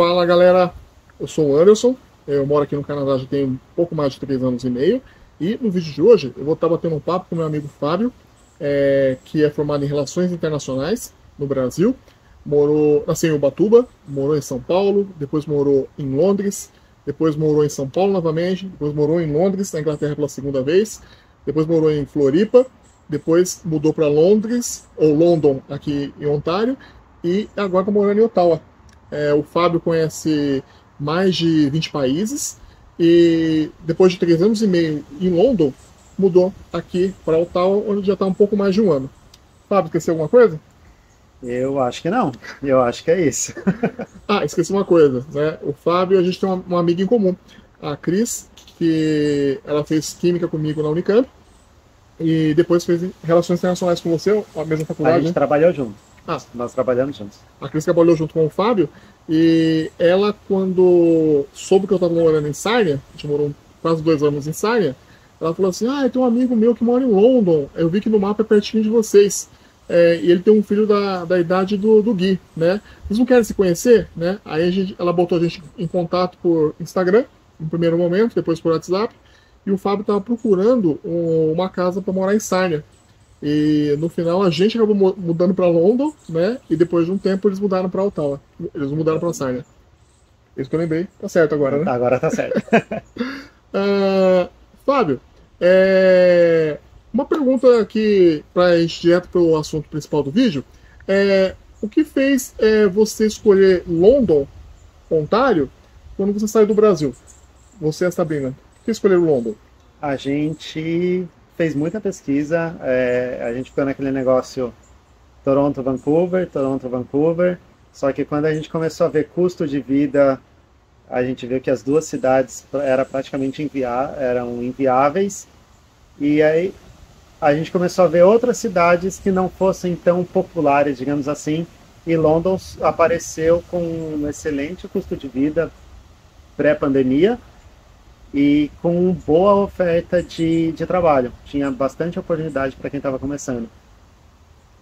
Fala galera, eu sou o Anderson, eu moro aqui no Canadá já tem um pouco mais de 3 anos e meio e no vídeo de hoje eu vou estar batendo um papo com meu amigo Fábio, que é formado em Relações Internacionais no Brasil, nasceu em Ubatuba, morou em São Paulo, depois morou em Londres, depois morou em São Paulo novamente, depois morou em Londres, na Inglaterra pela segunda vez, depois morou em Floripa, depois mudou para Londres, ou London, aqui em Ontário, e agora está morando em Ottawa. O Fábio conhece mais de 20 países e depois de 3 anos e meio em London, mudou aqui para Ottawa, onde já está um pouco mais de um ano. Fábio, esqueceu alguma coisa? Eu acho que não. Eu acho que é isso. Ah, esqueci uma coisa, né? O Fábio, a gente tem uma amiga em comum, a Cris, que ela fez química comigo na Unicamp e depois fez relações internacionais com você, a mesma A faculdade, gente né? trabalhou junto. Ah, Nós trabalhamos juntos. a Cris trabalhou junto com o Fábio e ela, quando soube que eu estava morando em Sarnia, a gente morou quase 2 anos em Sarnia, ela falou assim: Ah, tem um amigo meu que mora em London, eu vi que no mapa é pertinho de vocês. E ele tem um filho da idade do Gui, né? Vocês não querem se conhecer, né? Aí ela botou a gente em contato por Instagram, no primeiro momento, depois por WhatsApp, e o Fábio estava procurando uma casa para morar em Sarnia. E no final a gente acabou mudando para London, né? E depois de um tempo eles mudaram para Ottawa. Eles mudaram para Sarnia. Isso que eu lembrei. Tá certo agora, né? Agora tá certo. Ah, Fábio, uma pergunta aqui para ir direto para o assunto principal do vídeo. O que fez você escolher London, Ontário, quando você saiu do Brasil? Você e a Sabrina. Por que escolheram London? A gente fez muita pesquisa. A gente ficou naquele negócio Toronto, Vancouver, Toronto, Vancouver. Só que quando a gente começou a ver custo de vida, a gente viu que as duas cidades eram inviáveis. E aí a gente começou a ver outras cidades que não fossem tão populares, digamos assim, e London apareceu com um excelente custo de vida pré-pandemia e com boa oferta de trabalho. Tinha bastante oportunidade para quem estava começando.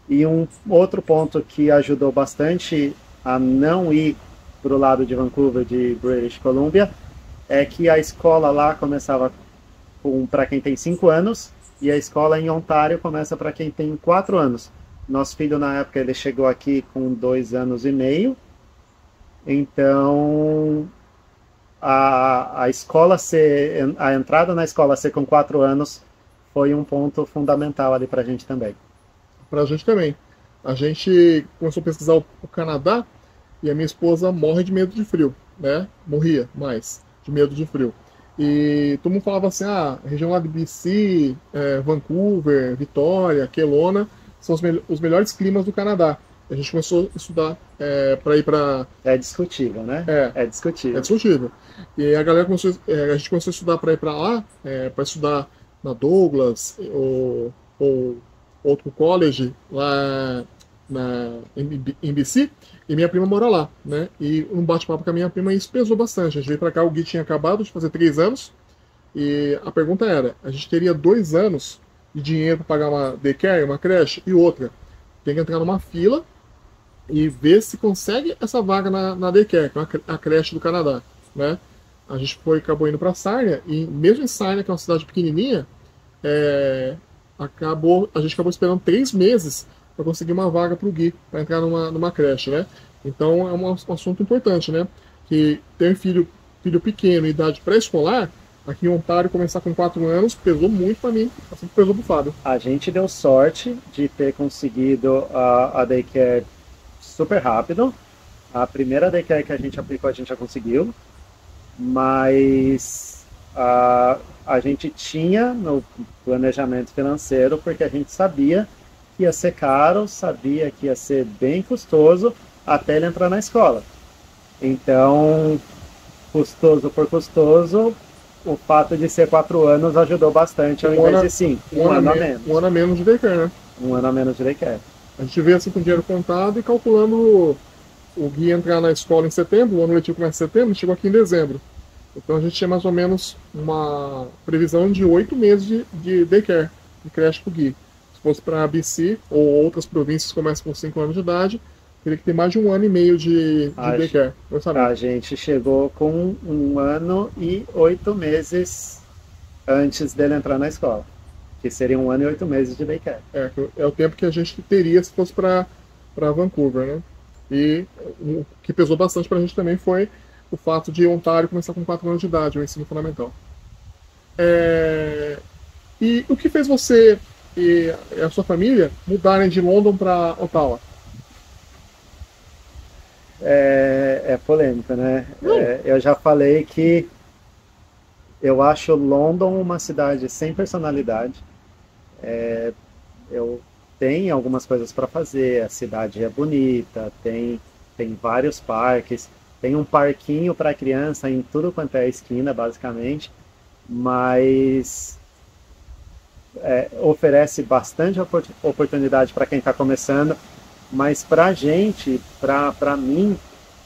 E um outro ponto que ajudou bastante a não ir para o lado de Vancouver, de British Columbia, é que a escola lá começava para quem tem 5 anos e a escola em Ontário começa para quem tem 4 anos. Nosso filho, na época, ele chegou aqui com 2 anos e meio, então a entrada na escola ser com 4 anos foi um ponto fundamental ali para a gente também. Pra gente também. A gente começou a pesquisar o Canadá e a minha esposa morre de medo de frio, né? Morria mais de medo de frio. E todo mundo falava assim: ah, região lá de BC, Vancouver, Vitória, Kelowna são os melhores climas do Canadá. A gente começou a estudar para ir para. É discutível, né? É É discutível. discutível. E a galera a gente começou a estudar para ir para lá, para estudar na Douglas ou outro college lá em BC, e minha prima mora lá, né? E um bate-papo com a minha prima, isso pesou bastante. A gente veio para cá, o Gui tinha acabado de fazer 3 anos, e a pergunta era: a gente teria 2 anos de dinheiro para pagar uma daycare, uma creche, e outra, tem que entrar numa fila e ver se consegue essa vaga na daycare, que é a creche do Canadá, né? A gente acabou indo para Sarnia, e mesmo em Sarnia, que é uma cidade pequenininha, é, a gente acabou esperando 3 meses para conseguir uma vaga para o Gui, para entrar numa creche, né? Então é um assunto importante, né? Que ter filho pequeno, idade pré-escolar, aqui em Ontário, começar com 4 anos, pesou muito para mim, assim que pesou para o Fábio. A gente deu sorte de ter conseguido a daycare super rápido. A primeira daycare que a gente aplicou, a gente já conseguiu, mas a gente tinha no planejamento financeiro, porque a gente sabia que ia ser caro, sabia que ia ser bem custoso até ele entrar na escola. Então, custoso por custoso, o fato de ser 4 anos ajudou bastante, ao invés de 5, um ano a menos. Um ano a menos de daycare, né? Um ano a menos de daycare. A gente veio assim com dinheiro contado e calculando o Gui entrar na escola em setembro, o ano letivo começa em setembro, chegou aqui em dezembro. Então a gente tinha mais ou menos uma previsão de 8 meses de daycare, de creche para o Gui. Se fosse para a BC ou outras províncias que começam com 5 anos de idade, teria que ter mais de 1 ano e meio de daycare. A gente chegou com 1 ano e 8 meses antes dele entrar na escola, que seria 1 ano e 8 meses de daycare. É o tempo que a gente teria se fosse para Vancouver, né? E o que pesou bastante para a gente também foi o fato de Ontário começar com 4 anos de idade, o ensino fundamental. E o que fez você e a sua família mudarem de London para Ottawa? É polêmica, né? Eu já falei que eu acho London uma cidade sem personalidade. Eu tenho algumas coisas para fazer, a cidade é bonita, tem vários parques, tem um parquinho para criança em tudo quanto é esquina, basicamente, mas oferece bastante oportunidade para quem está começando, mas para a gente, para mim,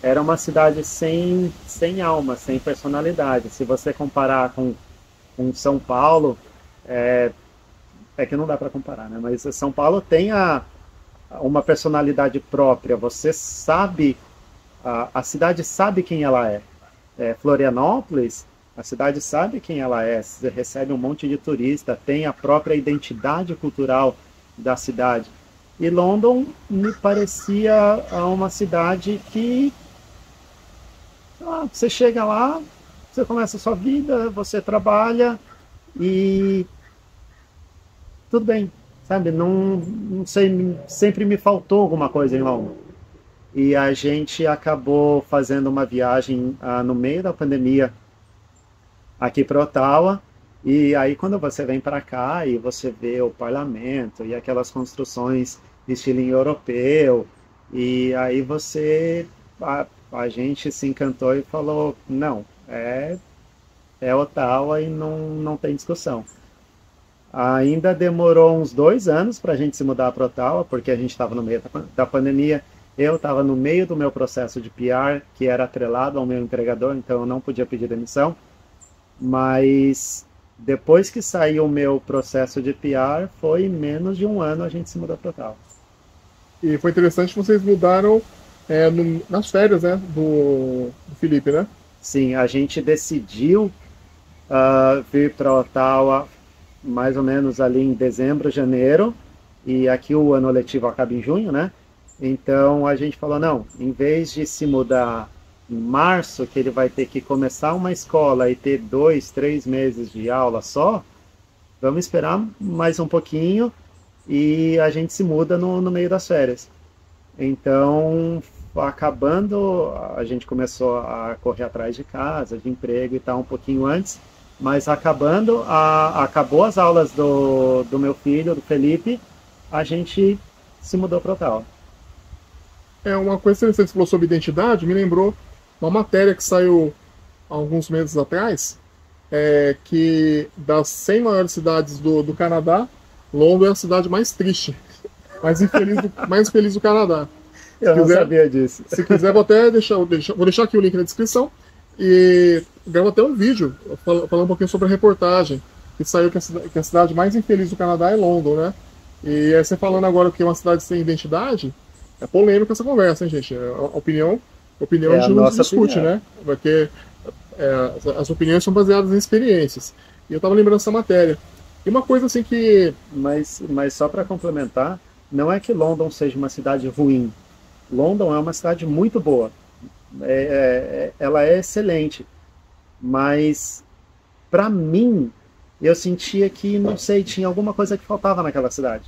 era uma cidade sem alma, sem personalidade. Se você comparar com São Paulo, é que não dá para comparar, né? Mas São Paulo tem uma personalidade própria. Você sabe, a cidade sabe quem ela é. Florianópolis, a cidade sabe quem ela é. Você recebe um monte de turista, tem a própria identidade cultural da cidade. E London me parecia uma cidade que você chega lá, você começa a sua vida, você trabalha e tudo bem, sabe? Não sei, sempre me faltou alguma coisa em London. E a gente acabou fazendo uma viagem no meio da pandemia aqui para Ottawa. E aí quando você vem para cá e você vê o parlamento e aquelas construções de estilo europeu, e aí a gente se encantou e falou, não, é Ottawa e não tem discussão. Ainda demorou uns 2 anos para a gente se mudar para Ottawa, porque a gente estava no meio da pandemia. Eu estava no meio do meu processo de PR, que era atrelado ao meu empregador, então eu não podia pedir demissão. Mas depois que saiu o meu processo de PR, foi em menos de 1 ano a gente se mudou para Ottawa. E foi interessante que vocês mudaram nas férias, né, do Felipe, né? Sim, a gente decidiu vir para Ottawa mais ou menos ali em dezembro, janeiro, e aqui o ano letivo acaba em junho, né? Então a gente falou, não, em vez de se mudar em março, que ele vai ter que começar uma escola e ter 2, 3 meses de aula só, vamos esperar mais um pouquinho e a gente se muda no meio das férias. Então, acabando, a gente começou a correr atrás de casa, de emprego e tal, um pouquinho antes, mas acabou as aulas do meu filho, do Felipe, a gente se mudou para Ottawa. Uma coisa interessante que você falou sobre identidade, me lembrou uma matéria que saiu há alguns meses atrás, que das 100 maiores cidades do Canadá, London é a cidade mais triste, mais feliz do Canadá. Não sabia disso. Se quiser, vou deixar aqui o link na descrição e gravo até um vídeo falando um pouquinho sobre a reportagem que saiu que a cidade mais infeliz do Canadá é London, né? E aí você falando agora que é uma cidade sem identidade, é polêmica essa conversa, hein, gente? A opinião a gente não discute, né? Porque as opiniões são baseadas em experiências. E eu estava lembrando dessa matéria. E uma coisa assim que... Mas só para complementar, não é que London seja uma cidade ruim. London é uma cidade muito boa. Ela é excelente. Mas, para mim, eu sentia que, não sei, tinha alguma coisa que faltava naquela cidade.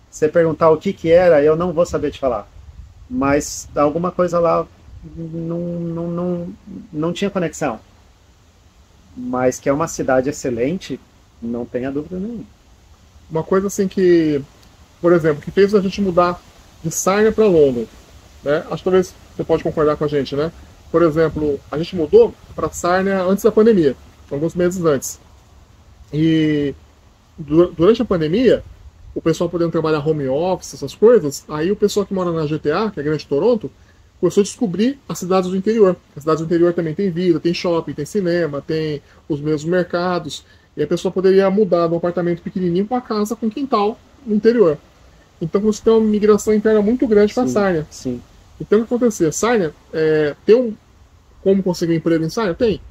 Se você perguntar o que era, eu não vou saber te falar. Mas alguma coisa lá não tinha conexão. Mas que é uma cidade excelente, não tenha dúvida nenhuma. Uma coisa assim que, por exemplo, que fez a gente mudar de Sarnia para London, né? Acho que talvez você pode concordar com a gente, né? Por exemplo, a gente mudou para Sarnia antes da pandemia, alguns meses antes. E durante a pandemia, o pessoal podendo trabalhar home office, essas coisas, aí o pessoal que mora na GTA, que é a Grande Toronto, começou a descobrir as cidades do interior. As cidades do interior também tem vida, tem shopping, tem cinema, tem os mesmos mercados. E a pessoa poderia mudar de um apartamento pequenininho para uma casa com quintal no interior. Então você tem uma migração interna muito grande para Sarnia. Sim. Então, o que acontecia? Sarnia, como conseguir um emprego em Sarnia? Tem.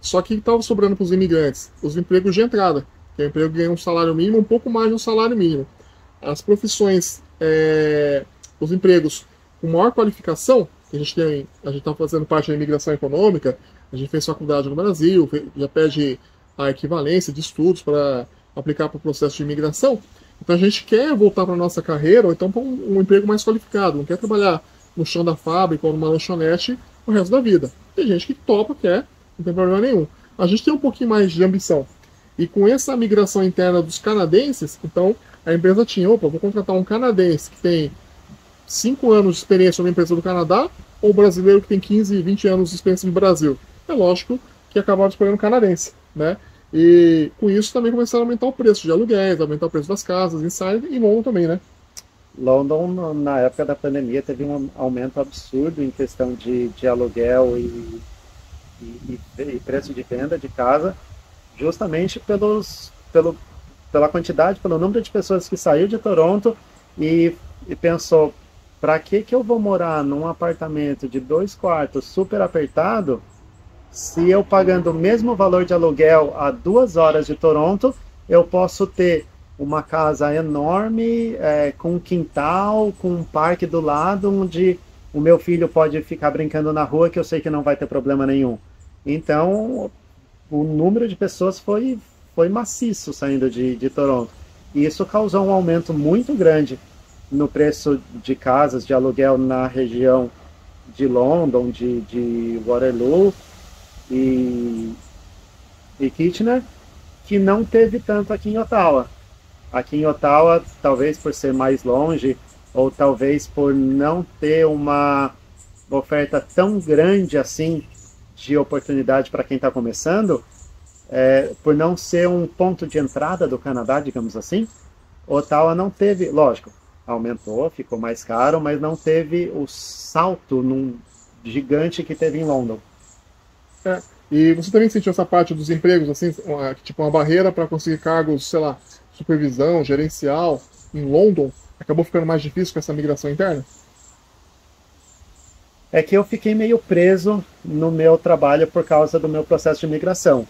Só que estava sobrando para os imigrantes os empregos de entrada, que é o emprego que ganha um salário mínimo, um pouco mais de um salário mínimo. As profissões, os empregos com maior qualificação, que a gente está fazendo parte da imigração econômica, a gente fez faculdade no Brasil, já pede a equivalência de estudos para aplicar para o processo de imigração. Então a gente quer voltar para a nossa carreira, ou então para um emprego mais qualificado, não quer trabalhar no chão da fábrica ou numa lanchonete o resto da vida. Tem gente que topa, quer, não tem problema nenhum. A gente tem um pouquinho mais de ambição. E com essa migração interna dos canadenses, então a empresa tinha, opa, vou contratar um canadense que tem 5 anos de experiência numa empresa do Canadá, ou um brasileiro que tem 15, 20 anos de experiência no Brasil. É lógico que acabaram escolhendo canadense, né? E com isso também começaram a aumentar o preço de aluguéis, aumentar o preço das casas, em Sarnia e em London também, né? London, na época da pandemia, teve um aumento absurdo em questão de aluguel e preço de venda de casa, justamente pela quantidade, pelo número de pessoas que saiu de Toronto e pensou, para que eu vou morar num apartamento de 2 quartos super apertado, se eu pagando o mesmo valor de aluguel a 2 horas de Toronto, eu posso ter uma casa enorme, com um quintal, com um parque do lado, onde o meu filho pode ficar brincando na rua, que eu sei que não vai ter problema nenhum. Então, o número de pessoas foi maciço saindo de Toronto. E isso causou um aumento muito grande no preço de casas, de aluguel na região de London, de Waterloo e Kitchener, que não teve tanto aqui em Ottawa. Aqui em Ottawa, talvez por ser mais longe, ou talvez por não ter uma oferta tão grande assim de oportunidade para quem está começando, por não ser um ponto de entrada do Canadá, digamos assim, Ottawa não teve, lógico, aumentou, ficou mais caro, mas não teve o salto gigante que teve em London. E você também sentiu essa parte dos empregos, assim, tipo uma barreira para conseguir cargos, sei lá, supervisão, gerencial, em London, acabou ficando mais difícil com essa migração interna? É que eu fiquei meio preso no meu trabalho por causa do meu processo de migração.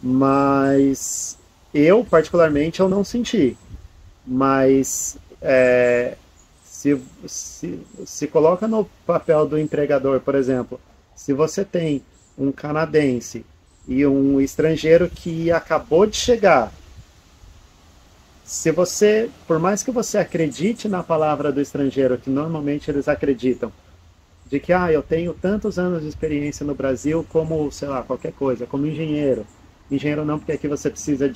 Mas eu, particularmente, eu não senti. Mas se coloca no papel do empregador, por exemplo, se você tem um canadense e um estrangeiro que acabou de chegar, se você, por mais que você acredite na palavra do estrangeiro, que normalmente eles acreditam, de que eu tenho tantos anos de experiência no Brasil como, sei lá, qualquer coisa, como engenheiro. Engenheiro não, porque aqui você precisa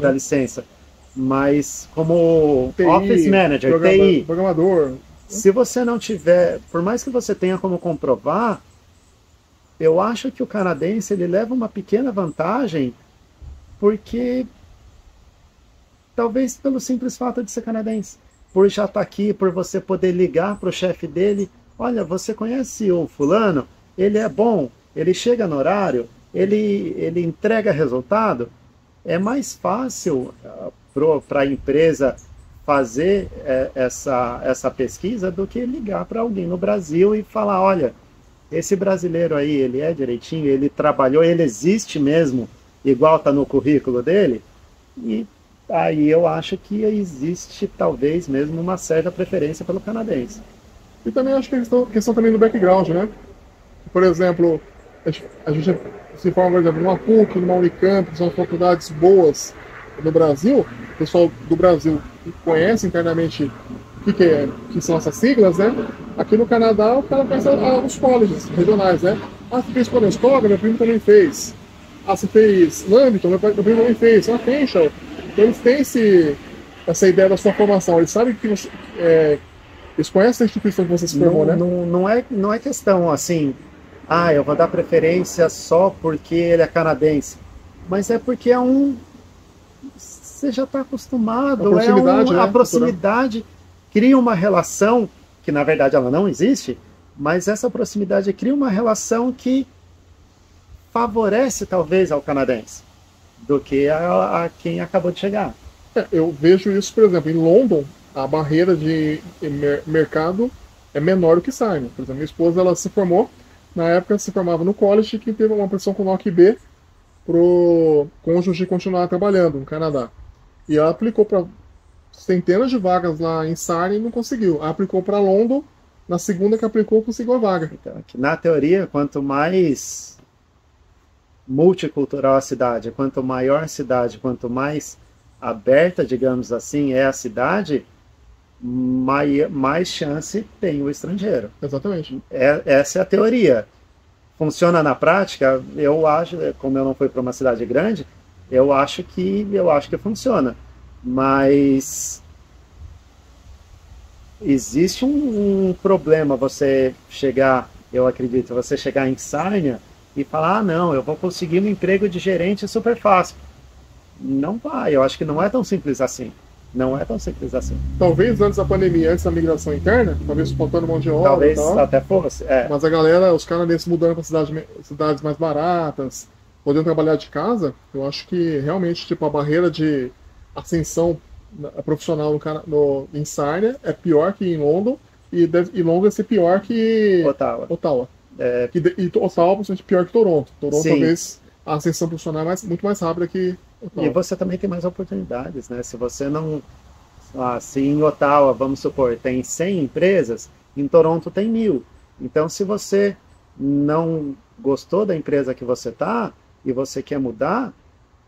da licença. Mas como TI, Office Manager, TI, programador. Se você não tiver, por mais que você tenha como comprovar, eu acho que o canadense ele leva uma pequena vantagem, porque talvez pelo simples fato de ser canadense, por já estar aqui, por você poder ligar para o chefe dele, olha, você conhece o fulano? Ele é bom, ele chega no horário, ele entrega resultado. É mais fácil para a empresa fazer essa pesquisa do que ligar para alguém no Brasil e falar, olha, esse brasileiro aí, ele é direitinho, ele trabalhou, ele existe mesmo, igual está no currículo dele. E aí eu acho que existe talvez mesmo uma certa preferência pelo canadense. E também acho que é questão também do background, né? Por exemplo, a gente se forma, por exemplo, numa PUC, numa Unicamp, que são faculdades boas no Brasil. O pessoal do Brasil conhece internamente o que são essas siglas, né? Aqui no Canadá, o cara conhece os colleges regionais, né? Você fez Conestoga, meu primo também fez. Você fez Lambton, meu primo também fez. Fanshawe. Então eles têm essa ideia da sua formação. Eles sabem que você... eles conhecem a instituição que você se formou, né? Não é questão assim, eu vou dar preferência só porque ele é canadense. Mas é porque você já está acostumado. A proximidade, né? A proximidade cria uma relação, que na verdade ela não existe, mas essa proximidade cria uma relação que favorece talvez ao canadense do que a quem acabou de chegar. Eu vejo isso, por exemplo, em London, a barreira de mercado é menor do que Sarnia. Por exemplo, minha esposa, ela se formou, na época se formava no college, que teve uma pressão com o NOC-B pro cônjuge continuar trabalhando no Canadá. E ela aplicou para centenas de vagas lá em Sarnia e não conseguiu. Ela aplicou para London, na segunda que aplicou, conseguiu a vaga. Então, aqui, na teoria, quanto mais multicultural a cidade, quanto maior a cidade, quanto mais aberta, digamos assim, é a cidade, mais chance tem o estrangeiro. Exatamente. Essa é a teoria. Funciona na prática? Eu acho, como eu não fui para uma cidade grande, eu acho que funciona. Mas existe um problema você chegar, eu acredito, você chegar em Sarnia e falar, ah, não, eu vou conseguir um emprego de gerente super fácil. Não vai, eu acho que não é tão simples assim. Não é tão simples assim. Talvez antes da pandemia, antes da migração interna, talvez faltando mão de obra. Talvez e tal, até fosse. É. mas a galera, os canadenses mudando para cidades mais baratas, podendo trabalhar de casa, eu acho que realmente tipo, a barreira de ascensão profissional em Sarnia é pior que em London, e London deve ser pior que Ottawa. E Ottawa é pior que Toronto. Toronto Sim. Talvez a ascensão profissional é muito mais rápida que Ottawa. E você também tem mais oportunidades, né? Se você não... se em Ottawa, vamos supor, tem 100 empresas, em Toronto tem 1000. Então, se você não gostou da empresa que você está e você quer mudar,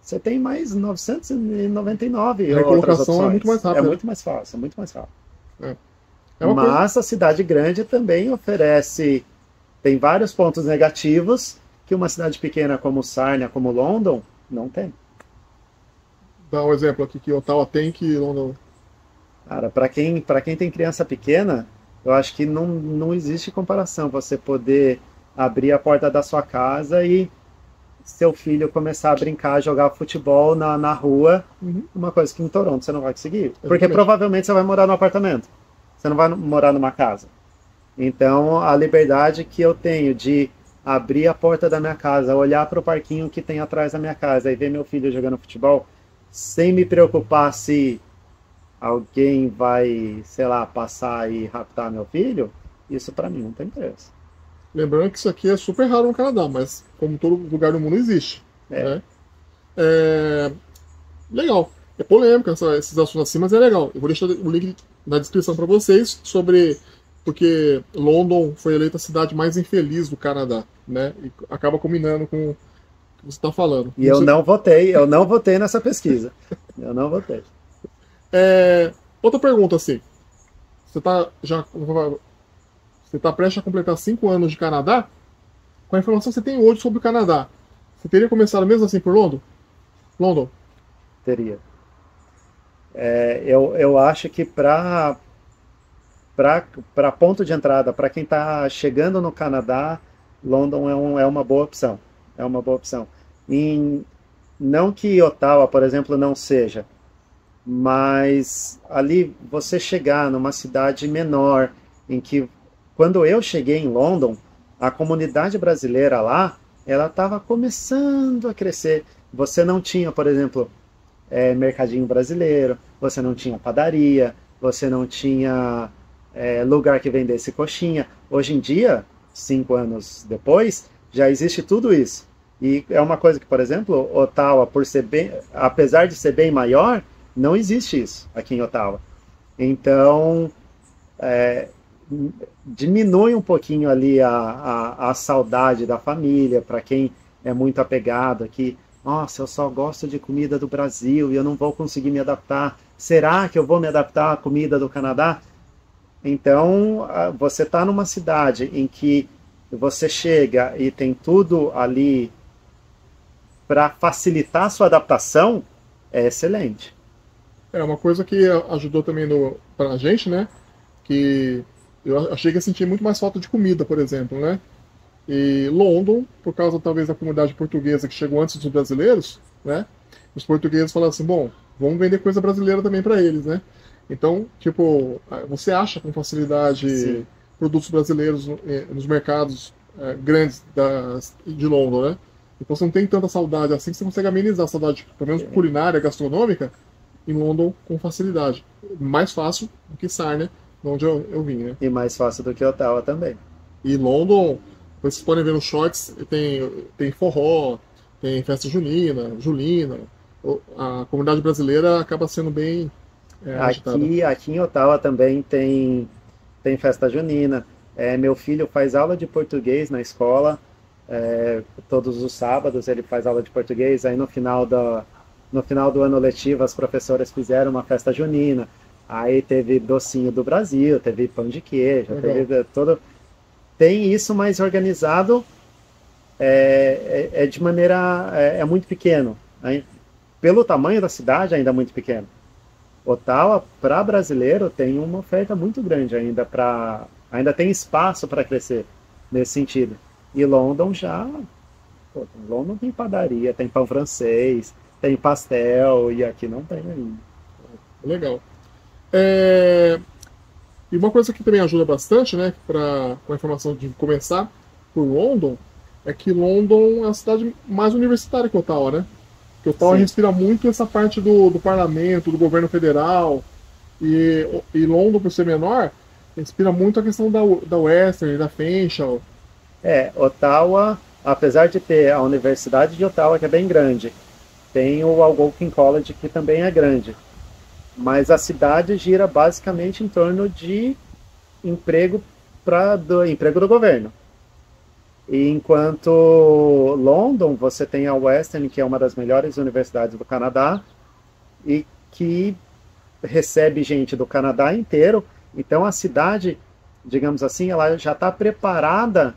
você tem mais 999 A recolocação é muito mais rápida. É muito mais fácil, é muito mais rápido. Mas a cidade grande também oferece... Tem vários pontos negativos que uma cidade pequena como Sarnia, como London, não tem. Dá um exemplo aqui que Ottawa tem que London... Cara, para quem tem criança pequena, eu acho que não existe comparação você poder abrir a porta da sua casa e seu filho começar a brincar, jogar futebol na rua, uma coisa que em Toronto você não vai conseguir. Porque provavelmente você vai morar no apartamento, você não vai morar numa casa. Então, a liberdade que eu tenho de abrir a porta da minha casa, olhar para o parquinho que tem atrás da minha casa e ver meu filho jogando futebol, sem me preocupar se alguém vai, sei lá, passar e raptar meu filho, isso para mim não tem preço. Lembrando que isso aqui é super raro no Canadá, mas como todo lugar do mundo existe. Né? Legal. É polêmico esses assuntos assim, mas é legal. Eu vou deixar o link na descrição para vocês sobre porque London foi eleita a cidade mais infeliz do Canadá, né? E acaba combinando com o que você está falando. E eu não votei nessa pesquisa. Eu não votei. Outra pergunta, assim. Você está prestes a completar 5 anos de Canadá? Com a informação que você tem hoje sobre o Canadá, você teria começado mesmo assim por London? Teria. Eu acho que para ponto de entrada, para quem está chegando no Canadá, London é uma boa opção. É uma boa opção. Não que Ottawa, por exemplo, não seja, mas ali você chegar numa cidade menor, em que, quando eu cheguei em London, a comunidade brasileira lá, ela estava começando a crescer. Você não tinha, por exemplo, mercadinho brasileiro, você não tinha padaria, você não tinha lugar que vendesse coxinha. Hoje em dia, 5 anos depois, já existe tudo isso. E é uma coisa que, por exemplo, Ottawa, apesar de ser bem maior, não existe isso aqui em Ottawa. Então, diminui um pouquinho ali a saudade da família, para quem é muito apegado aqui. Nossa, eu só gosto de comida do Brasil e eu não vou conseguir me adaptar. Será que eu vou me adaptar à comida do Canadá? Então, você está numa cidade em que você chega e tem tudo ali para facilitar a sua adaptação, é excelente. É uma coisa que ajudou também para a gente, né? Que eu achei que eu senti muito mais falta de comida, por exemplo, né? E London, por causa talvez da comunidade portuguesa que chegou antes dos brasileiros, né? Os portugueses falaram assim, bom, vamos vender coisa brasileira também para eles, né? Então, tipo, você acha com facilidade Sim. produtos brasileiros nos mercados grandes de London, né? Então você não tem tanta saudade assim, você consegue amenizar a saudade, pelo menos culinária, gastronômica, em London com facilidade. Mais fácil do que Sarnia, onde eu vim, né? E mais fácil do que Ottawa também. E London, vocês podem ver nos shorts, tem forró, tem festa junina, julina. A comunidade brasileira acaba sendo bem agitada. Aqui em Ottawa também tem festa junina. Meu filho faz aula de português na escola. Todos os sábados ele faz aula de português. Aí no final do ano letivo as professoras fizeram uma festa junina. Aí teve docinho do Brasil, teve pão de queijo, Legal. teve todo. Tem isso mais organizado, de maneira. É muito pequeno. Aí, pelo tamanho da cidade, ainda é muito pequeno. Ottawa, para brasileiro, tem uma oferta muito grande ainda ainda tem espaço para crescer nesse sentido. E London já. Pô, London tem padaria, tem pão francês, tem pastel, e aqui não tem ainda. Legal. E uma coisa que também ajuda bastante, né, com a informação de começar por London, é que London é a cidade mais universitária que Ottawa, né? Porque Ottawa Sim. respira muito essa parte do parlamento, do governo federal, e London, por ser menor, respira muito a questão da Western, da Fanshawe. Ottawa, apesar de ter a Universidade de Ottawa, que é bem grande, tem o Algonquin College, que também é grande. Mas a cidade gira basicamente em torno de emprego emprego do governo. E enquanto London, você tem a Western, que é uma das melhores universidades do Canadá, e que recebe gente do Canadá inteiro. Então a cidade, digamos assim, ela já está preparada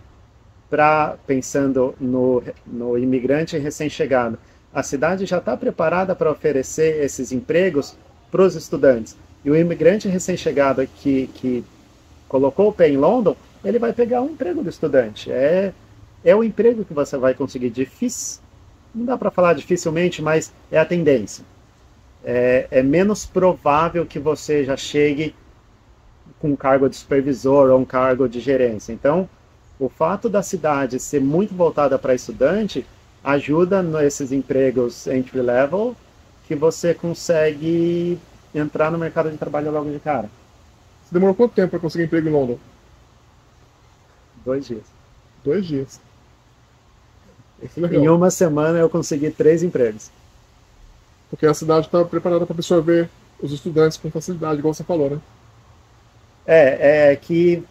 pensando no imigrante recém-chegado, a cidade já está preparada para oferecer esses empregos para os estudantes. E o imigrante recém-chegado que colocou o pé em London, ele vai pegar um emprego do estudante. É o emprego que você vai conseguir. Difícil, não dá para falar dificilmente, mas é a tendência. É menos provável que você já chegue com um cargo de supervisor ou um cargo de gerência. Então, o fato da cidade ser muito voltada para estudante ajuda nesses empregos entry level que você consegue entrar no mercado de trabalho logo de cara. Você demorou quanto tempo para conseguir emprego em London? 2 dias. 2 dias. Isso é legal. Em uma semana eu consegui 3 empregos. Porque a cidade está preparada para absorver os estudantes com facilidade, igual você falou, né? É que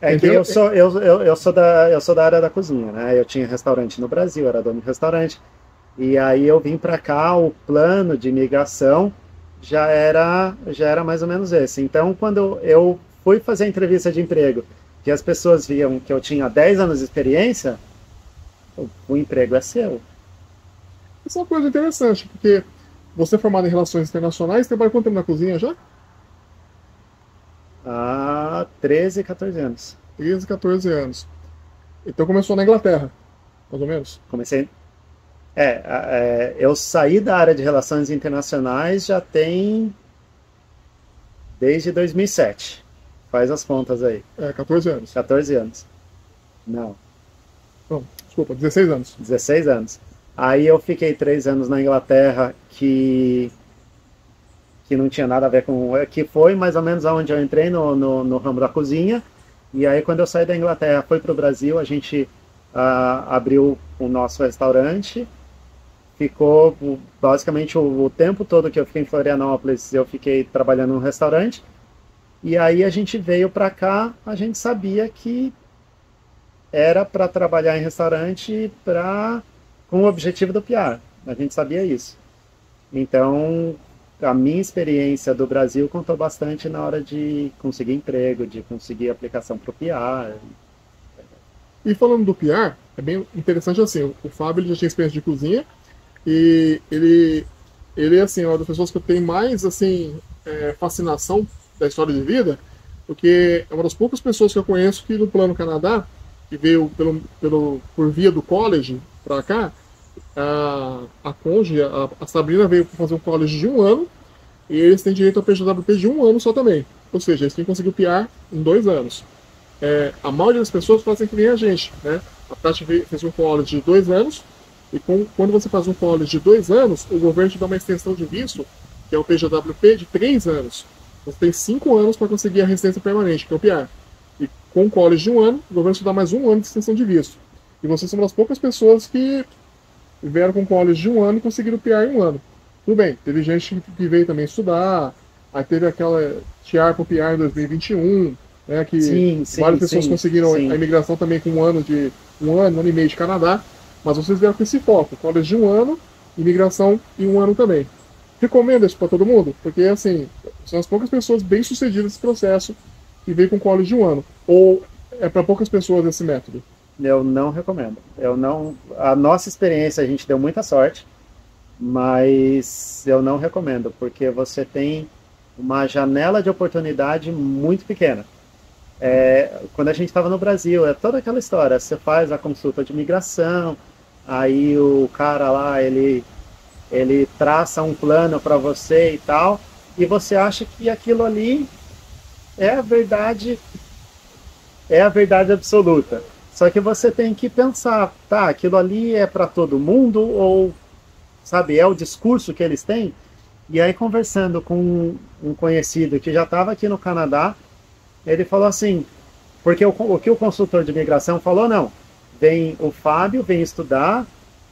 eu sou da área da cozinha, né? Eu tinha restaurante no Brasil, era dono de restaurante. E aí eu vim para cá, o plano de migração já era mais ou menos esse. Então, quando eu fui fazer a entrevista de emprego, que as pessoas viam que eu tinha 10 anos de experiência, o emprego é seu. Isso é uma coisa interessante, porque você é formado em Relações Internacionais, trabalha quanto tempo na cozinha já? Há 13, 14 anos. 13, 14 anos. Então começou na Inglaterra, mais ou menos? Comecei. Eu saí da área de relações internacionais já tem desde 2007. Faz as contas aí. 14 anos. 14 anos. Não, Não, desculpa, 16 anos. 16 anos. Aí eu fiquei 3 anos na Inglaterra que não tinha nada a ver com. Que foi mais ou menos onde eu entrei no ramo da cozinha. E aí quando eu saí da Inglaterra, fui para o Brasil, a gente abriu o nosso restaurante. Ficou basicamente o tempo todo que eu fiquei em Florianópolis, eu fiquei trabalhando no restaurante. E aí a gente veio para cá, a gente sabia que era para trabalhar em restaurante com o objetivo do PR. A gente sabia isso. Então, a minha experiência do Brasil contou bastante na hora de conseguir emprego, de conseguir aplicação para o PR. E falando do PR, é bem interessante assim, o Fábio ele já tinha experiência de cozinha, e ele assim, é uma das pessoas que eu tenho mais assim, fascinação da história de vida, porque é uma das poucas pessoas que eu conheço que no Plano Canadá, que veio por via do college para cá, a cônjuge, a Sabrina veio fazer um college de 1 ano, e eles têm direito ao PJWP de 1 ano só também. Ou seja, eles têm que conseguir o PR em 2 anos. A maioria das pessoas fazem que nem a gente, né? A Tati fez um college de 2 anos, e quando você faz um college de 2 anos, o governo te dá uma extensão de visto, que é o PJWP, de 3 anos. Você tem 5 anos para conseguir a residência permanente, que é o PR. E com o college de 1 ano, o governo te dá mais 1 ano de extensão de visto. E você é uma das poucas pessoas que vieram com college de 1 ano e conseguiram o PR em 1 ano. Tudo bem, teve gente que veio também estudar, aí teve aquela TR para o PR em 2021, né, que Sim, várias sim, pessoas sim, conseguiram a sim. imigração também com 1 ano e meio de Canadá, mas vocês vieram com esse foco, college de 1 ano, imigração em 1 ano também. Recomendo isso para todo mundo, porque assim, são as poucas pessoas bem sucedidas nesse processo que veio com college de 1 ano. Ou é para poucas pessoas esse método? Eu não recomendo. Eu não. A nossa experiência, a gente deu muita sorte, mas eu não recomendo, porque você tem uma janela de oportunidade muito pequena. Quando a gente estava no Brasil, é toda aquela história. Você faz a consulta de imigração, aí o cara lá, ele traça um plano para você e tal, e você acha que aquilo ali é a verdade, é a verdade absoluta. Só que você tem que pensar, tá, aquilo ali é para todo mundo ou, sabe, é o discurso que eles têm? E aí conversando com um conhecido que já estava aqui no Canadá, ele falou assim, porque o que o consultor de imigração falou, não, vem o Fábio, vem estudar,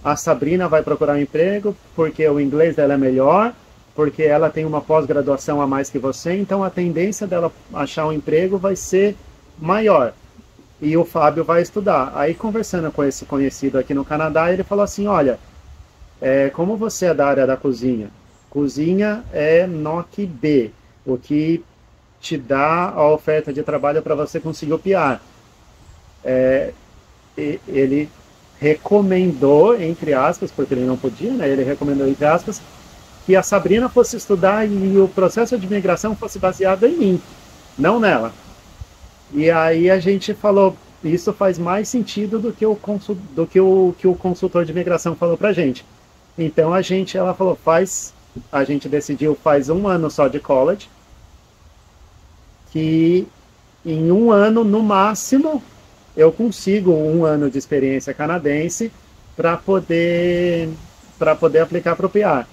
a Sabrina vai procurar um emprego, porque o inglês dela é melhor, porque ela tem uma pós-graduação a mais que você, então a tendência dela achar um emprego vai ser maior. E o Fábio vai estudar. Aí, conversando com esse conhecido aqui no Canadá, ele falou assim, olha, como você é da área da cozinha, cozinha é NOC B, o que te dá a oferta de trabalho para você conseguir o PR. Ele recomendou, entre aspas, porque ele não podia, né? Ele recomendou, entre aspas, que a Sabrina fosse estudar e o processo de imigração fosse baseado em mim, não nela. E aí a gente falou, isso faz mais sentido do que que o consultor de imigração falou pra gente. Então ela falou, a gente decidiu faz 1 ano só de college, que em 1 ano, no máximo, eu consigo 1 ano de experiência canadense para poder aplicar para o PR.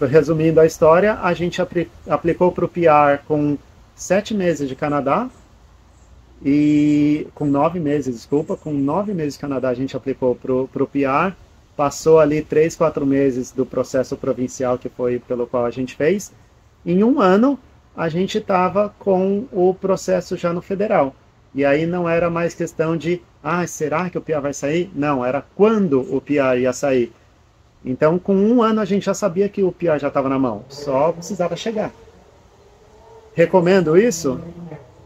Resumindo a história, a gente aplicou para o PR com 7 meses de Canadá e com 9 meses, desculpa, com 9 meses de Canadá a gente aplicou para o PR, passou ali 3, 4 meses do processo provincial que foi pelo qual a gente fez. Em 1 ano a gente estava com o processo já no federal. E aí não era mais questão de, será que o PR vai sair? Não, era quando o PR ia sair. Então, com 1 ano a gente já sabia que o PR já estava na mão, só precisava chegar. Recomendo isso?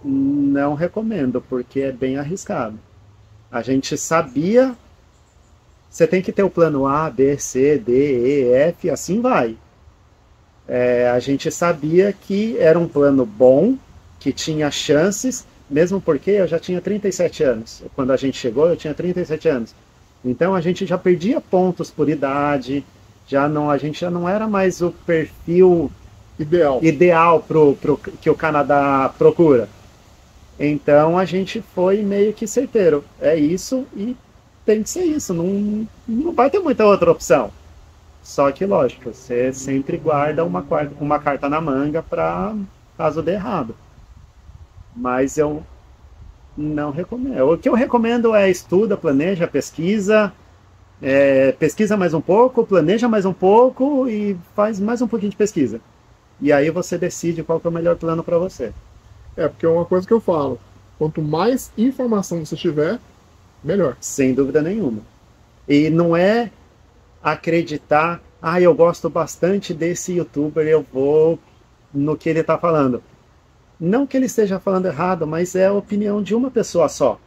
Não recomendo, porque é bem arriscado. A gente sabia, você tem que ter o plano A, B, C, D, E, F, assim vai. A gente sabia que era um plano bom, que tinha chances, mesmo porque eu já tinha 37 anos. Quando a gente chegou, eu tinha 37 anos. Então a gente já perdia pontos por idade, a gente já não era mais o perfil ideal pro que o Canadá procura. Então a gente foi meio que certeiro. É isso e tem que ser isso. Não vai ter muita outra opção. Só que, lógico, você sempre guarda uma carta na manga para caso dê errado. Mas eu não recomendo. O que eu recomendo é estuda, planeja, pesquisa, pesquisa mais um pouco, planeja mais um pouco e faz mais um pouquinho de pesquisa. E aí você decide qual que é o melhor plano para você. Porque é uma coisa que eu falo. Quanto mais informação você tiver, melhor. Sem dúvida nenhuma. E não é acreditar, eu gosto bastante desse youtuber, eu vou no que ele está falando. Não que ele esteja falando errado, mas é a opinião de uma pessoa só.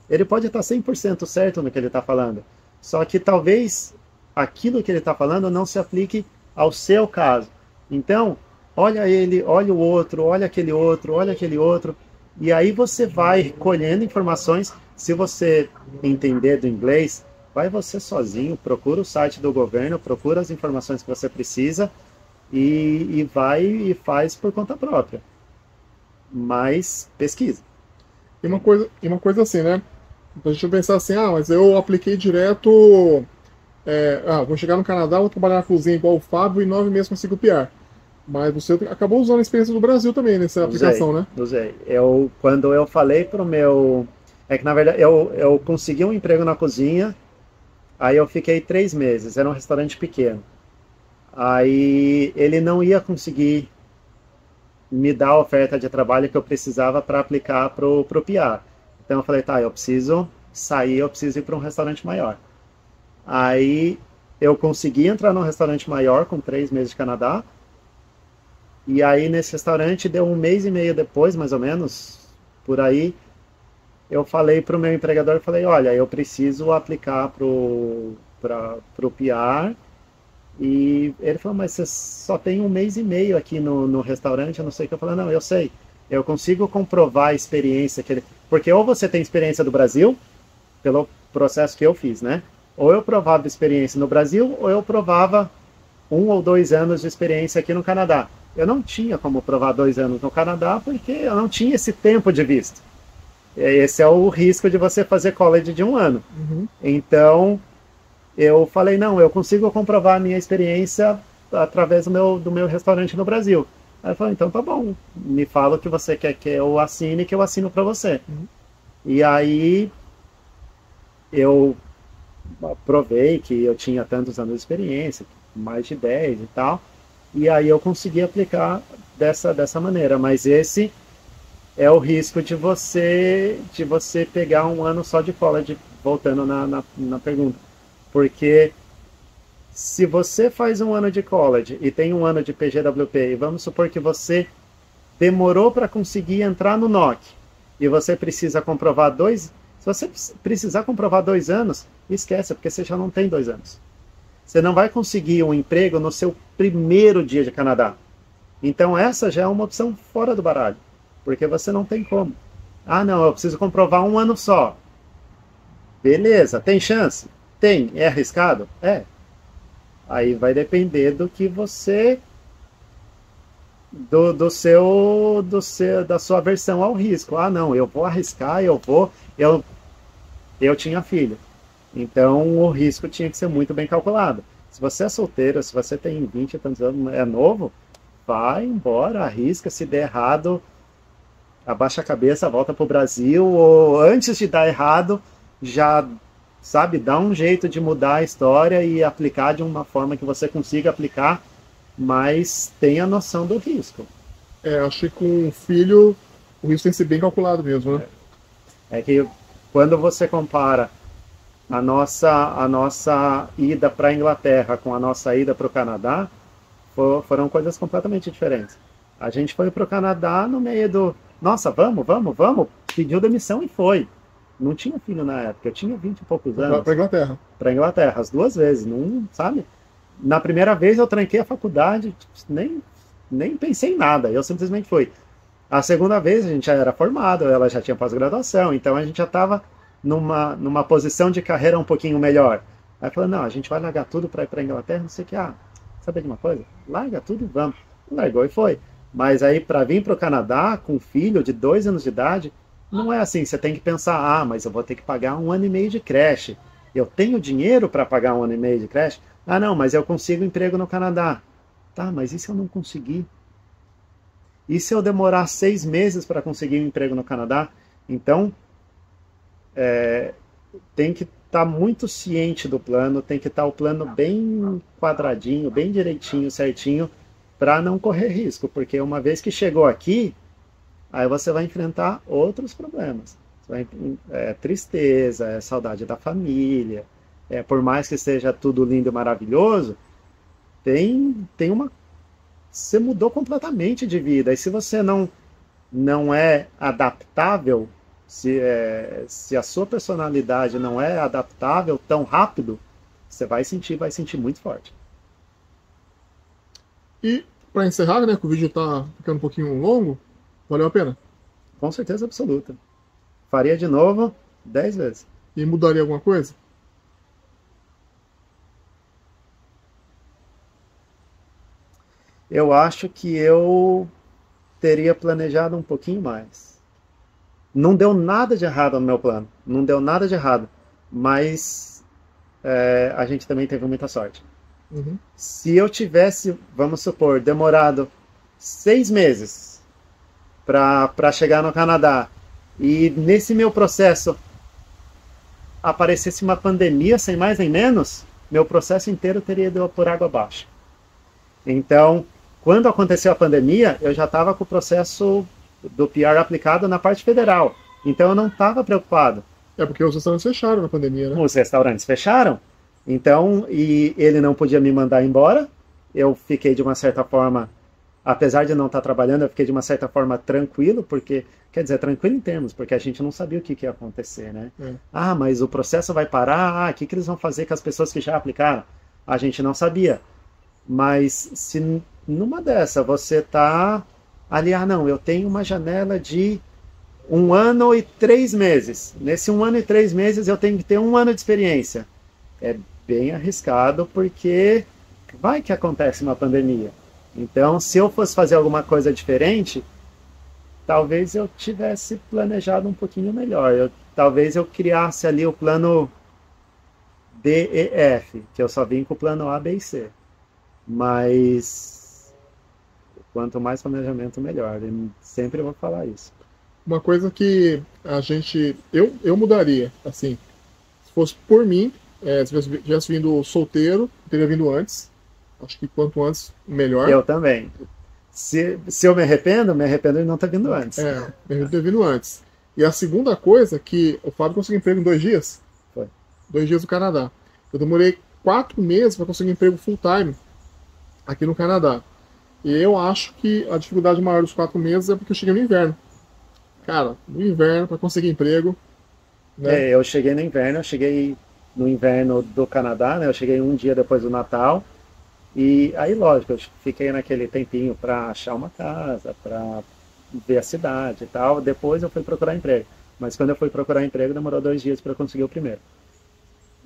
Ele pode estar 100% certo no que ele está falando. Só que talvez aquilo que ele está falando não se aplique ao seu caso. Então, olha ele, olha o outro, olha aquele outro, olha aquele outro. E aí você vai colhendo informações. Se você entender do inglês, vai você sozinho, procura o site do governo, procura as informações que você precisa e vai e faz por conta própria. Mas pesquisa. E uma coisa assim, né? Então a gente vai pensar assim, mas eu apliquei direto. Vou chegar no Canadá, vou trabalhar na cozinha igual o Fábio e 9 meses consigo PR. Mas você acabou usando a experiência do Brasil também nessa Usei, aplicação, né? usei. Quando eu falei pro meu... É que, na verdade, eu consegui um emprego na cozinha, aí eu fiquei 3 meses, era um restaurante pequeno. Aí ele não ia conseguir me dar a oferta de trabalho que eu precisava para aplicar pro PR. Então eu falei, tá, eu preciso sair, eu preciso ir para um restaurante maior. Aí eu consegui entrar num restaurante maior com 3 meses de Canadá, e aí nesse restaurante deu um mês e meio depois, mais ou menos, por aí, eu falei para o meu empregador, falei, olha, eu preciso aplicar pro PR. E ele falou, mas você só tem um mês e meio aqui no restaurante, eu não sei o que. Eu falei, não, eu sei, eu consigo comprovar a experiência que ele... Porque ou você tem experiência do Brasil, pelo processo que eu fiz, né? Ou eu provava experiência no Brasil, ou eu provava 1 ou 2 anos de experiência aqui no Canadá. Eu não tinha como provar 2 anos no Canadá, porque eu não tinha esse tempo de visto. Esse é o risco de você fazer college de 1 ano. Uhum. Então, eu falei, não, eu consigo comprovar a minha experiência através do meu restaurante no Brasil. Aí ele falou, então tá bom, me fala o que você quer que eu assine, que eu assino para você. Uhum. E aí eu provei que eu tinha tantos anos de experiência, mais de 10 e tal, e aí eu consegui aplicar dessa maneira. Mas esse é o risco de você pegar 1 ano só de college, voltando na pergunta. Porque se você faz 1 ano de college e tem 1 ano de PGWP, e vamos supor que você demorou para conseguir entrar no NOC, e você precisa comprovar se você precisar comprovar 2 anos, esquece, porque você já não tem 2 anos. Você não vai conseguir um emprego no seu primeiro dia de Canadá. Então essa já é uma opção fora do baralho, porque você não tem como. Ah, não, eu preciso comprovar 1 ano só. Beleza, tem chance? Tem. É arriscado? É. Aí vai depender do que você... da sua aversão ao risco. Ah, não, eu vou arriscar, eu tinha filho. Então o risco tinha que ser muito bem calculado. Se você é solteiro, se você tem 20 e tantos anos, é novo, vai embora, arrisca. Se der errado, abaixa a cabeça, volta pro Brasil, ou antes de dar errado, já, sabe, dá um jeito de mudar a história e aplicar de uma forma que você consiga aplicar, mas tenha noção do risco. Achei que com um filho o risco tem que ser bem calculado mesmo, né? É que quando você compara a nossa ida para a Inglaterra com a nossa ida para o Canadá, foram coisas completamente diferentes. A gente foi para o Canadá no meio do... Nossa, vamos, pediu demissão e foi. Não tinha filho na época, eu tinha 20 e poucos anos. Para Inglaterra. Para Inglaterra, as 2 vezes, não, sabe? Na primeira vez eu tranquei a faculdade, nem pensei em nada, eu simplesmente fui. A segunda vez a gente já era formado, ela já tinha pós-graduação, então a gente já estava numa posição de carreira um pouquinho melhor. Aí falou, não, a gente vai largar tudo para ir para a Inglaterra, não sei o que, sabe de uma coisa? Larga tudo e vamos. Largou e foi. Mas aí para vir para o Canadá com um filho de 2 anos de idade, não é assim, você tem que pensar, mas eu vou ter que pagar 1 ano e meio de creche. Eu tenho dinheiro para pagar 1 ano e meio de creche? Ah, não, mas eu consigo emprego no Canadá. Tá, mas e se eu não conseguir? E se eu demorar 6 meses para conseguir um emprego no Canadá? Então, tem que estar muito ciente do plano, tem que estar o plano bem quadradinho, bem direitinho, certinho, para não correr risco, porque uma vez que chegou aqui, aí você vai enfrentar outros problemas. Tristeza, saudade da família, por mais que seja tudo lindo e maravilhoso, tem uma... Você mudou completamente de vida, e se você não é adaptável, se a sua personalidade não é adaptável tão rápido, você vai sentir muito forte. E para encerrar, né, que o vídeo está ficando um pouquinho longo, valeu a pena? Com certeza absoluta. Faria de novo 10 vezes. E mudaria alguma coisa? Eu acho que eu teria planejado um pouquinho mais. Não deu nada de errado no meu plano. Não deu nada de errado. Mas a gente também teve muita sorte. Uhum. Se eu tivesse, vamos supor, demorado 6 meses para chegar no Canadá, e nesse meu processo aparecesse uma pandemia sem mais nem menos, meu processo inteiro teria ido por água abaixo. Então, quando aconteceu a pandemia, eu já estava com o processo do PR aplicado na parte federal. Então, eu não estava preocupado. É porque os restaurantes fecharam na pandemia, né? Os restaurantes fecharam. Então, e ele não podia me mandar embora. Eu fiquei de uma certa forma, apesar de não estar trabalhando, eu fiquei de uma certa forma tranquilo, porque, quer dizer, tranquilo em termos, porque a gente não sabia o que ia acontecer, né? Ah, mas o processo vai parar, o que eles vão fazer com as pessoas que já aplicaram? A gente não sabia. Mas se numa dessa você tá ali, não, eu tenho uma janela de 1 ano e 3 meses. Nesse 1 ano e 3 meses eu tenho que ter 1 ano de experiência. É bem arriscado porque vai que acontece uma pandemia. Então, se eu fosse fazer alguma coisa diferente, talvez eu tivesse planejado um pouquinho melhor. Talvez eu criasse ali o plano D, E, F, que eu só vim com o plano A, B e C. Mas quanto mais planejamento, melhor. Eu sempre vou falar isso. Uma coisa que eu mudaria, assim, se fosse por mim, se eu tivesse vindo solteiro, teria vindo antes. Acho que quanto antes, melhor. Eu também. Se eu me arrependo de não ter vindo antes. Me arrependo de ter vindo antes. E a segunda coisa, que o Fábio conseguiu emprego em 2 dias. Foi. 2 dias no Canadá. Eu demorei 4 meses para conseguir emprego full time aqui no Canadá. E eu acho que a dificuldade maior dos 4 meses é porque eu cheguei no inverno. Cara, no inverno, para conseguir emprego. Né? Eu cheguei no inverno do Canadá, né? Eu cheguei um dia depois do Natal. E aí, lógico, eu fiquei naquele tempinho para achar uma casa, para ver a cidade e tal. Depois eu fui procurar emprego. Mas quando eu fui procurar emprego, demorou 2 dias para conseguir o primeiro.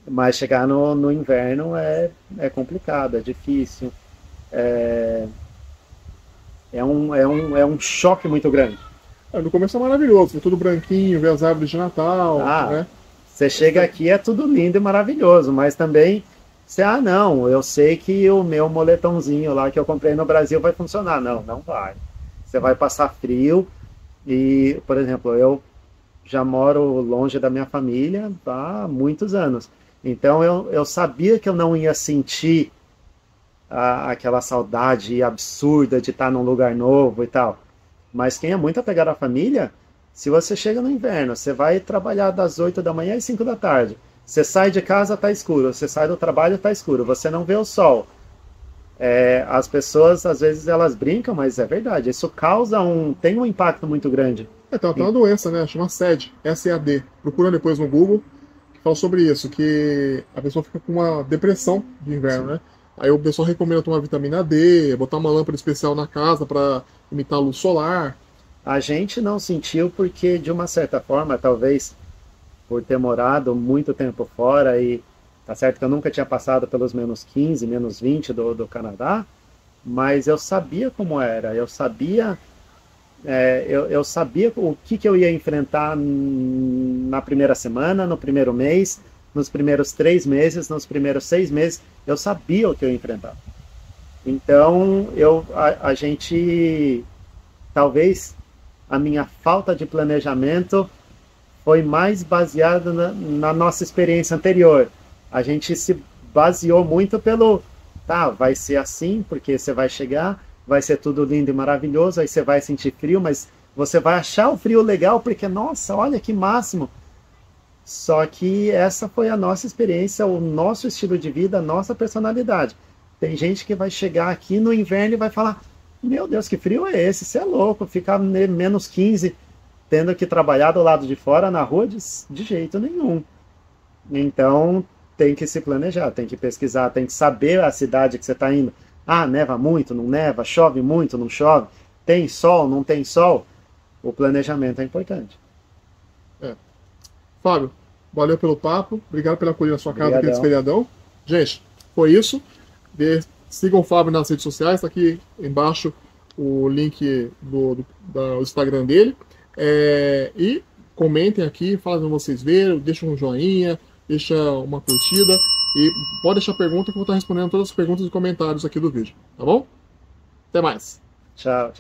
Mas chegar no inverno é complicado, é difícil. É um choque muito grande. No começo é maravilhoso, ver tudo branquinho, ver as árvores de Natal. Né? Você chega aqui, é tudo lindo e maravilhoso, mas também não, eu sei que o meu moletomzinho lá que eu comprei no Brasil vai funcionar. Não, não vai. Você vai passar frio e, por exemplo, eu já moro longe da minha família há muitos anos. Então eu sabia que eu não ia sentir aquela saudade absurda de estar num lugar novo e tal. Mas quem é muito apegado à família, se você chega no inverno, você vai trabalhar das 8 da manhã às 5 da tarde. Você sai de casa, tá escuro. Você sai do trabalho, tá escuro. Você não vê o sol. As pessoas, às vezes, elas brincam, mas é verdade. Isso tem um impacto muito grande. Tem uma doença, né? Chama SAD, SAD. Procura depois no Google, que fala sobre isso, que a pessoa fica com uma depressão de inverno, Sim. né? Aí o pessoal recomenda tomar vitamina D, botar uma lâmpada especial na casa para imitar a luz solar. A gente não sentiu porque, de uma certa forma, talvez por ter morado muito tempo fora e tá certo que eu nunca tinha passado pelos menos 15, menos 20 do Canadá, mas eu sabia como era, eu sabia o que eu ia enfrentar na primeira semana, no primeiro mês, nos primeiros 3 meses, nos primeiros 6 meses, eu sabia o que eu ia enfrentar. Então, a gente, talvez a minha falta de planejamento foi mais baseada na nossa experiência anterior. A gente se baseou muito vai ser assim, porque você vai chegar, vai ser tudo lindo e maravilhoso, aí você vai sentir frio, mas você vai achar o frio legal, porque, nossa, olha que máximo. Só que essa foi a nossa experiência, o nosso estilo de vida, a nossa personalidade. Tem gente que vai chegar aqui no inverno e vai falar, meu Deus, que frio é esse? Você é louco, ficar menos 15, tendo que trabalhar do lado de fora, na rua, de jeito nenhum. Então, tem que se planejar, tem que pesquisar, tem que saber a cidade que você está indo. Neva muito, não neva, chove muito, não chove, tem sol, não tem sol. O planejamento é importante. Fábio, valeu pelo papo, obrigado pela acolhida na sua casa aqui nesse feriadão. Gente, foi isso. Sigam o Fábio nas redes sociais, está aqui embaixo o link do Instagram dele. E comentem aqui, falem para vocês verem, deixem um joinha, deixa uma curtida E pode deixar pergunta que eu vou estar respondendo todas as perguntas e comentários aqui do vídeo, tá bom? Até mais. Tchau.